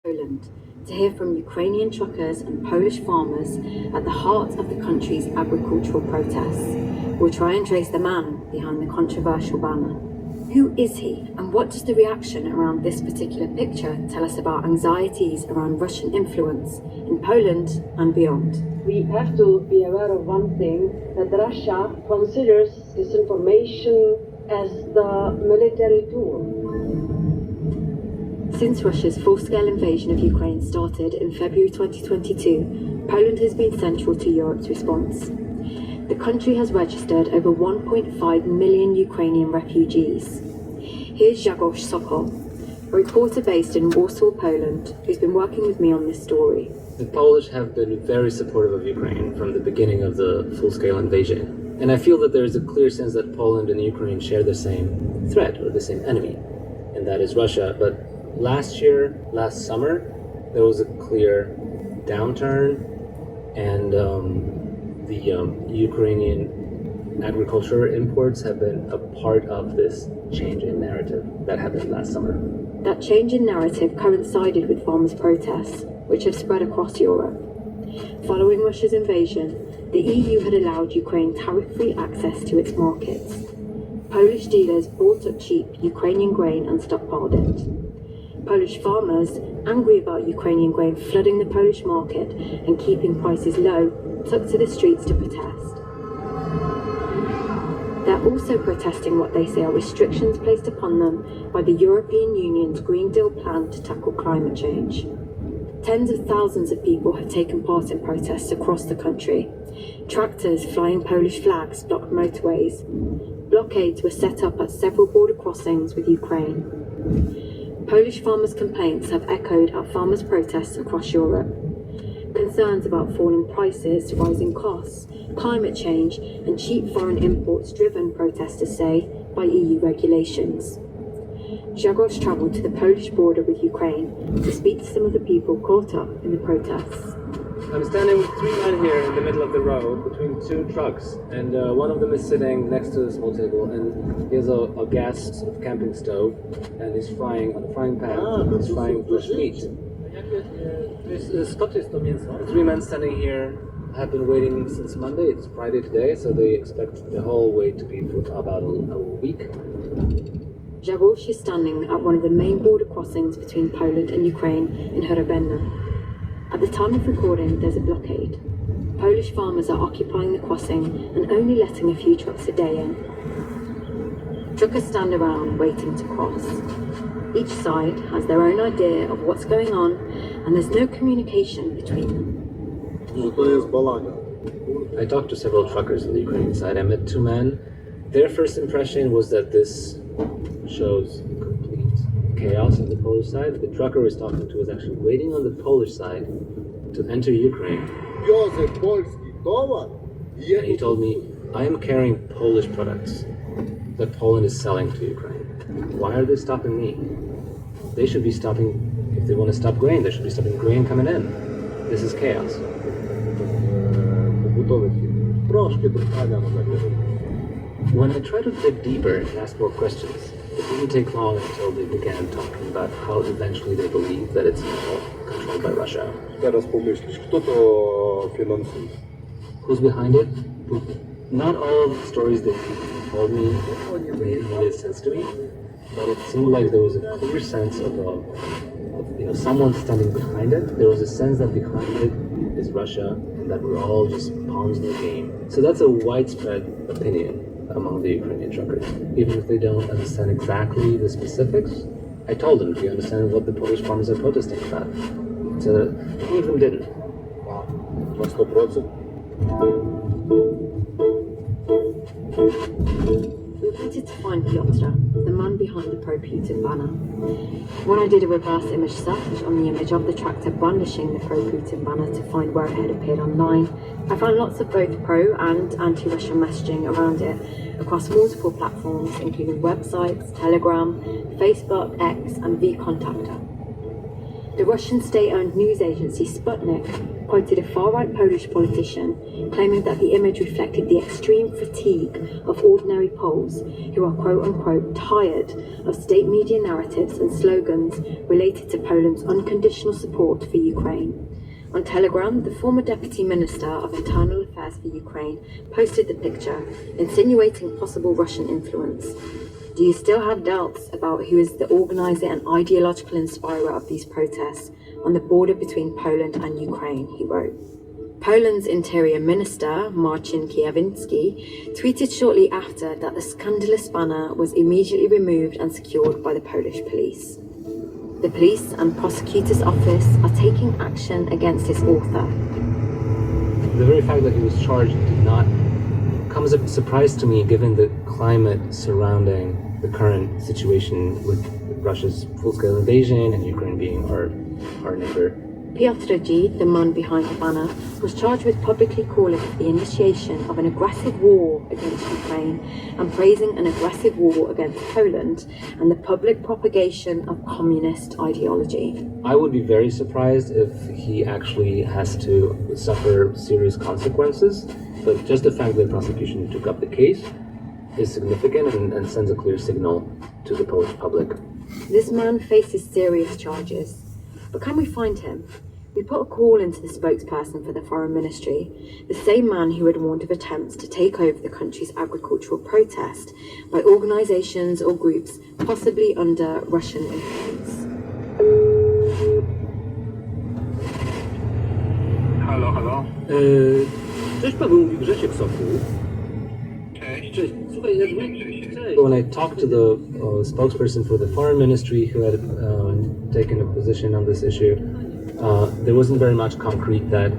Poland to hear from Ukrainian truckers and Polish farmers at the heart of the country's agricultural protests. We'll try and trace the man behind the controversial banner. Who is he, and what does the reaction around this particular picture tell us about anxieties around Russian influence in Poland and beyond? We have to be aware of one thing, that Russia considers disinformation as the military tool. Since Russia's full-scale invasion of Ukraine started in February 2022, Poland has been central to Europe's response. The country has registered over 1.5 million Ukrainian refugees. Here's Grzegorz Sokol, a reporter based in Warsaw, Poland, who's been working with me on this story. The Polish have been very supportive of Ukraine from the beginning of the full-scale invasion. And I feel that there is a clear sense that Poland and Ukraine share the same threat, or the same enemy, and that is Russia. But last summer, there was a clear downturn, and the Ukrainian agriculture imports have been a part of this change in narrative that happened last summer. That change in narrative coincided with farmers' protests, which have spread across Europe. Following Russia's invasion, the EU had allowed Ukraine tariff-free access to its markets. Polish dealers bought up cheap Ukrainian grain and stockpiled it. Polish farmers, angry about Ukrainian grain flooding the Polish market and keeping prices low, took to the streets to protest. They're also protesting what they say are restrictions placed upon them by the European Union's Green Deal plan to tackle climate change. Tens of thousands of people have taken part in protests across the country. Tractors flying Polish flags blocked motorways. Blockades were set up at several border crossings with Ukraine. Polish farmers' complaints have echoed at farmers' protests across Europe. Concerns about falling prices, rising costs, climate change, and cheap foreign imports driven, protesters say, by EU regulations. Grzegorz travelled to the Polish border with Ukraine to speak to some of the people caught up in the protests. I'm standing with three men here in the middle of the road between two trucks, and one of them is sitting next to a small table, and he has a gas sort of camping stove, and he's frying on a frying pan. He's frying fresh meat. The three men standing here have been waiting since Monday. It's Friday today, so they expect the whole wait to be for about a week. Grzegorz is standing at one of the main border crossings between Poland and Ukraine in Hrabena. At the time of recording, there's a blockade. Polish farmers are occupying the crossing and only letting a few trucks a day in. Truckers stand around waiting to cross. Each side has their own idea of what's going on, and there's no communication between them. I talked to several truckers on the Ukrainian side. I met two men. Their first impression was that this shows complete chaos on the Polish side. The trucker I was talking to was actually waiting on the Polish side to enter Ukraine. And he told me, I am carrying Polish products that Poland is selling to Ukraine. Why are they stopping me? They should be stopping, if they want to stop grain, they should be stopping grain coming in. This is chaos. When I tried to dig deeper and ask more questions, it didn't take long until they began talking about how eventually they believe that it's controlled by Russia. Who's behind it? Not all of the stories that people told me made sense to me, but it seemed like there was a clear sense of someone standing behind it. There was a sense that behind it is Russia, and that we're all just pawns in the game. So that's a widespread opinion among the Ukrainian truckers. Even if they don't understand exactly the specifics, I told them, do you understand what the Polish farmers are protesting about? So many of them didn't. На 100%. We wanted to find Piotr, the man behind the pro-Putin banner. When I did a reverse image search on the image of the tractor brandishing the pro-Putin banner to find where it had appeared online, I found lots of both pro and anti-Russian messaging around it across multiple platforms, including websites, Telegram, Facebook, X, and VKontakte. The Russian state-owned news agency Sputnik quoted a far-right Polish politician claiming that the image reflected the extreme fatigue of ordinary Poles who are quote-unquote tired of state media narratives and slogans related to Poland's unconditional support for Ukraine. On Telegram, the former Deputy Minister of Internal Affairs for Ukraine posted the picture, insinuating possible Russian influence. Do you still have doubts about who is the organizer and ideological inspirer of these protests on the border between Poland and Ukraine, he wrote. Poland's Interior Minister, Marcin Kierwiński, tweeted shortly after that the scandalous banner was immediately removed and secured by the Polish police. The police and prosecutor's office are taking action against his author. The very fact that he was charged did not come as a surprise to me, given the climate surrounding the current situation with Russia's full-scale invasion and Ukraine being our neighbor. Piotr G., the man behind the banner, was charged with publicly calling for the initiation of an aggressive war against Ukraine and praising an aggressive war against Poland and the public propagation of communist ideology. I would be very surprised if he actually has to suffer serious consequences, but just the fact that the prosecution took up the case is significant and sends a clear signal to the Polish public. This man faces serious charges. But can we find him? We put a call into the spokesperson for the Foreign Ministry, the same man who had warned of attempts to take over the country's agricultural protest by organisations or groups possibly under Russian influence. Halo, halo. Cześć Paweł, mówi Grzesiek Soku. Cześć. Cześć, słuchaj, cześć. When I talked to the spokesperson for the Foreign Ministry who had taken a position on this issue, there wasn't very much concrete that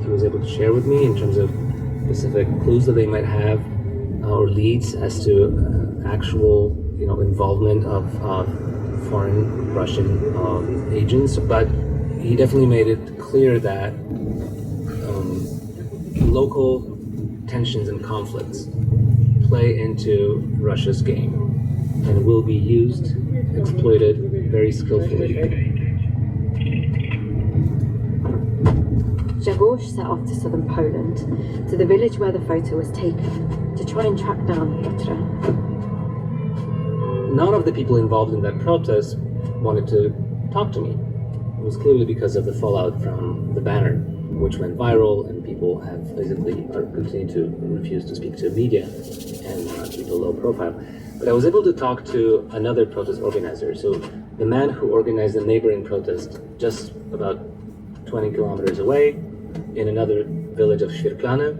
he was able to share with me in terms of specific clues that they might have or leads as to actual, involvement of foreign Russian agents. But he definitely made it clear that local tensions and conflicts play into Russia's game and will be used, exploited very skillfully. Grzegorz set off to southern Poland, to the village where the photo was taken, to try and track down Piotr. None of the people involved in that protest wanted to talk to me. It was clearly because of the fallout from the banner, which went viral, and people have basically continued to refuse to speak to media and keep a low profile. But I was able to talk to another protest organizer. So the man who organized the neighboring protest just about 20 kilometers away in another village of Świerklany.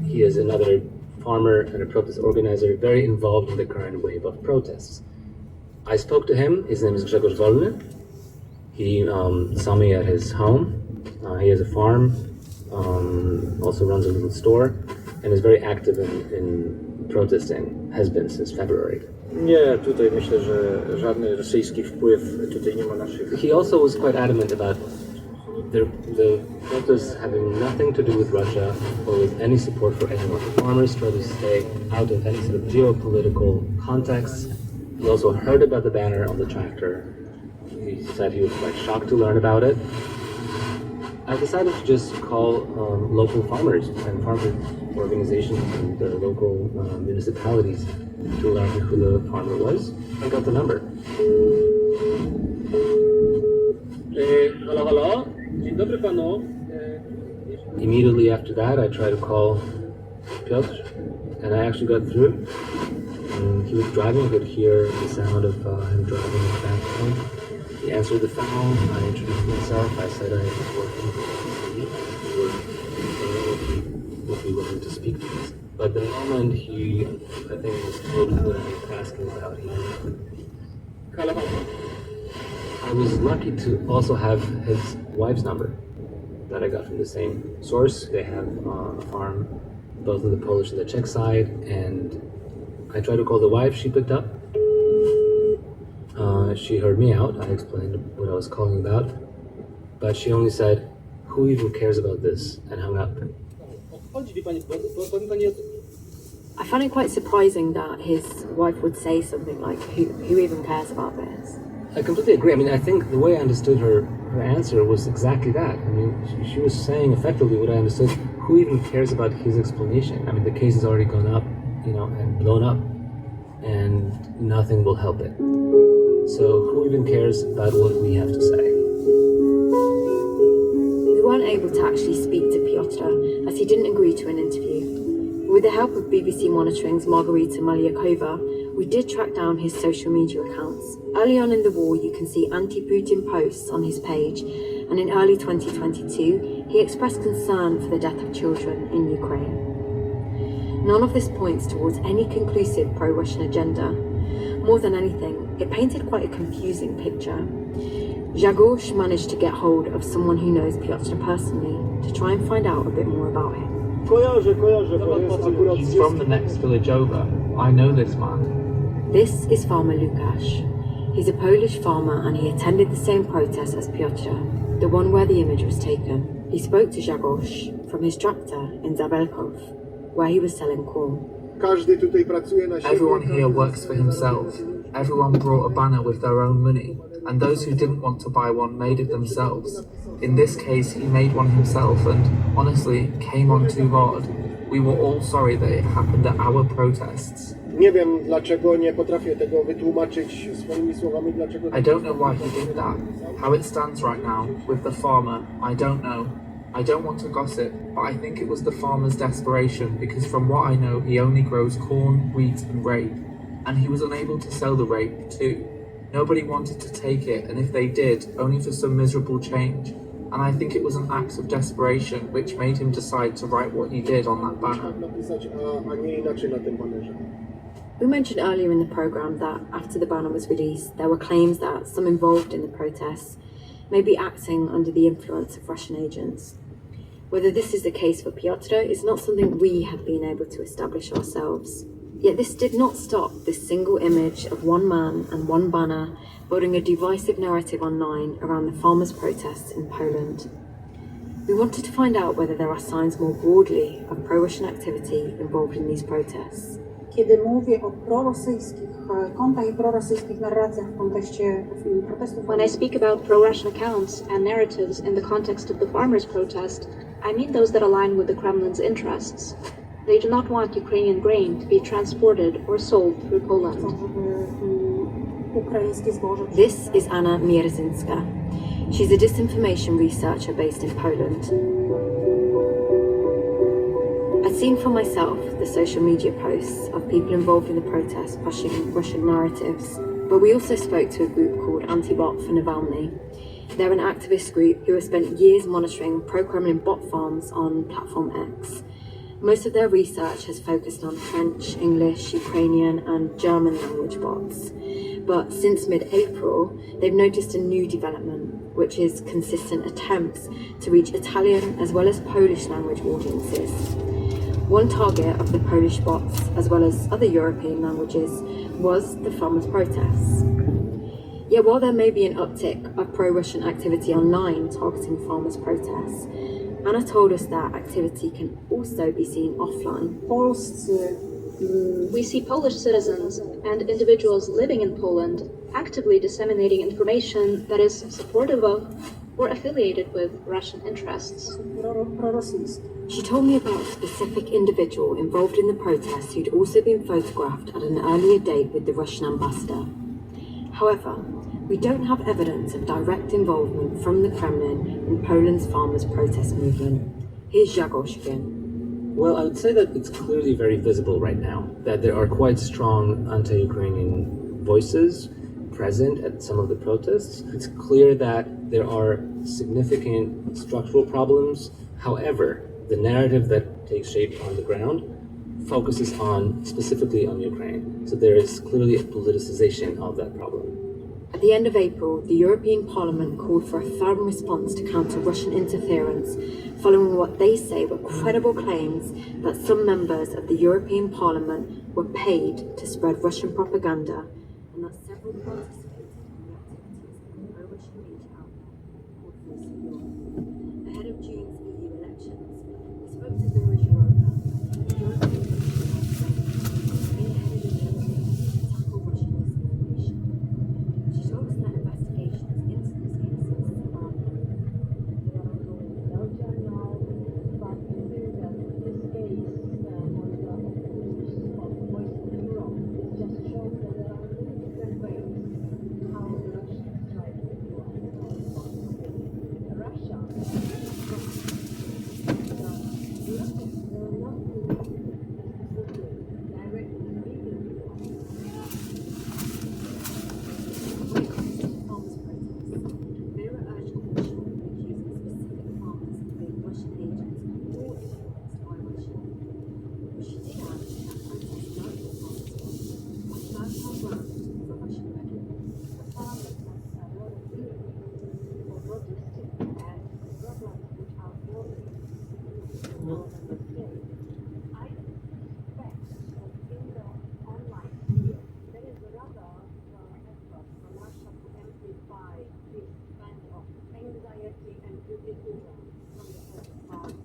He is another farmer and a protest organizer very involved in the current wave of protests. I spoke to him. His name is Grzegorz Wolny. He saw me at his home. He has a farm, also runs a little store, and is very active in protesting, has been since February. Nie, tutaj myślę, że żadny rosyjski wpływ tutaj nie ma naszych. He also was quite adamant about the protests having nothing to do with Russia or with any support for anyone. The farmers try to stay out of any sort of geopolitical context. He also heard about the banner on the tractor. He said he was quite shocked to learn about it. I decided to just call local farmers and farmer organizations and the local municipalities to learn who the farmer was. I got the number. Halo, halo. Dzień dobry panu. Immediately after that, I tried to call Piotr, and I actually got through. And he was driving. I could hear the sound of him driving in the background. He answered the phone. I introduced myself. I said I was working for the would be willing to speak to us. But the moment he, I think, was told what I was asking about, Halo, halo. I was lucky to also have his wife's number that I got from the same source. They have a farm, both on the Polish and the Czech side, and I tried to call the wife. She picked up. She heard me out. I explained what I was calling about, but she only said, "Who even cares about this?" and hung up. I found it quite surprising that his wife would say something like, who even cares about this? I completely agree. I mean, I think the way I understood her answer was exactly that. I mean, she was saying effectively what I understood. Who even cares about his explanation? I mean, the case has already gone up, and blown up, and nothing will help it. So who even cares about what we have to say? We weren't able to actually speak to Piotr as he didn't agree to an interview. With the help of BBC Monitoring's Margarita Malyakova, we did track down his social media accounts. Early on in the war, you can see anti-Putin posts on his page, and in early 2022, he expressed concern for the death of children in Ukraine. None of this points towards any conclusive pro-Russian agenda. More than anything, it painted quite a confusing picture. Zagorz managed to get hold of someone who knows Piotr personally to try and find out a bit more about him. He's from the next village over. I know this man. This is farmer Lukasz. He's a Polish farmer and he attended the same protest as Piotr, the one where the image was taken. He spoke to Zagorz from his tractor in Zabelkov, where he was selling corn. Everyone here works for himself. Everyone brought a banner with their own money, and those who didn't want to buy one made it themselves. In this case, he made one himself and, honestly, came on too hard. We were all sorry that it happened at our protests. Nie wiem, dlaczego nie potrafię tego wytłumaczyć swoimi słowami, dlaczego... I don't know why he did that. How it stands right now, with the farmer, I don't know. I don't want to gossip, but I think it was the farmer's desperation because from what I know, he only grows corn, wheat and rape. And he was unable to sell the rape too. Nobody wanted to take it, and if they did, only for some miserable change. And I think it was an act of desperation which made him decide to write what he did on that banner. Napisać, a nie inaczej na tym banerze. We mentioned earlier in the programme that after the banner was released, there were claims that some involved in the protests may be acting under the influence of Russian agents. Whether this is the case for Piotr is not something we have been able to establish ourselves. Yet this did not stop this single image of one man and one banner building a divisive narrative online around the farmers' protests in Poland. We wanted to find out whether there are signs more broadly of pro-Russian activity involved in these protests. Kiedy mówię o prorosyjskich kontach i prorosyjskich narracjach w kontekście protestów. When I speak about pro-Russian accounts and narratives in the context of the farmers' protest, I mean those that align with the Kremlin's interests. They do not want Ukrainian grain to be transported or sold through Poland. This is Anna Mierzynska. She's a disinformation researcher based in Poland. I'd seen for myself the social media posts of people involved in the protests pushing Russian narratives, but we also spoke to a group called Anti-Bot for Navalny. They're an activist group who have spent years monitoring pro-Kremlin bot farms on Platform X. Most of their research has focused on French, English, Ukrainian and German language bots. But since mid-April, they've noticed a new development, which is consistent attempts to reach Italian as well as Polish language audiences. One target of the Polish bots, as well as other European languages, was the farmers' protests. Yet while there may be an uptick of pro-Russian activity online targeting farmers' protests, Anna told us that activity can also be seen offline. We see Polish citizens and individuals living in Poland actively disseminating information that is supportive of or affiliated with Russian interests. She told me about a specific individual involved in the protests who'd also been photographed at an earlier date with the Russian ambassador. However, we don't have evidence of direct involvement from the Kremlin in Poland's farmers' protest movement. Here's Zagorz again. Well, I would say that it's clearly very visible right now, that there are quite strong anti-Ukrainian voices present at some of the protests. It's clear that there are significant structural problems. However, the narrative that takes shape on the ground focuses specifically on Ukraine. So there is clearly a politicization of that problem. At the end of April, the European Parliament called for a firm response to counter Russian interference, following what they say were credible claims that some members of the European Parliament were paid to spread Russian propaganda, and that several participated in the activities of a pro-Russian media outlet called Voice of Europe. Ahead of June's EU elections, we spoke to Vera Zhirova, a European spearheaded a campaign to tackle Russian disinformation. She told us that and it withdrawn from the